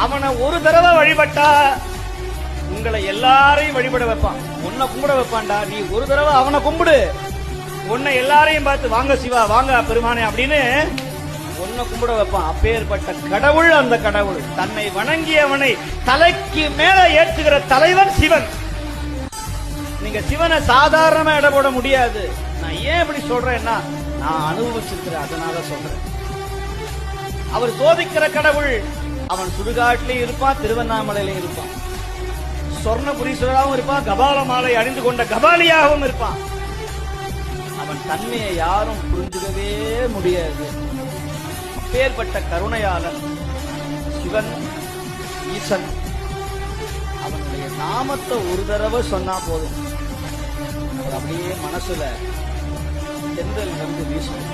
அவனை ஒரு தடவை வழிபட்டா உங்களை எல்லாரையும் வழிபட வைப்பான். உன்னை கும்பிட வைப்பான்டா. நீ ஒரு தடவை அவனை கும்பிடு, உன்னை எல்லாரையும் பார்த்து வாங்க சிவா வாங்க பெருமானே அப்படின்னு உன்னை கும்பிட வைப்பான். அப்பேற்பட்ட கடவுள் அந்த கடவுள். தன்னை வணங்கியவனை தலைக்கு மேல ஏற்றுகிற தலைவன் சிவன். நீங்க சிவனை சாதாரணமா இட போட முடியாது. நான் ஏன் இப்படி சொல்றேன்னா நான் அனுபவிச்சிருக்கிறேன், அதனால சொல்றேன். அவர் சோதிக்கிற கடவுள். அவன் சுடுகாட்டிலையும் இருப்பான், திருவண்ணாமலையிலும் இருப்பான், சொர்ணபுரீஸ்வராகவும் இருப்பான், கபால மாலை அணிந்து கொண்ட கபாலியாகவும் இருப்பான். அவன் தன்மையை யாரும் புரிஞ்சுக்கவே முடியாது. அப்பேற்பட்ட கருணையாளன் சிவன் ஈசன். அவனுடைய நாமத்தை ஒரு தடவை சொன்னா போதும், அவர் அப்படியே மனசுல தென்றல் வந்து வீசும்.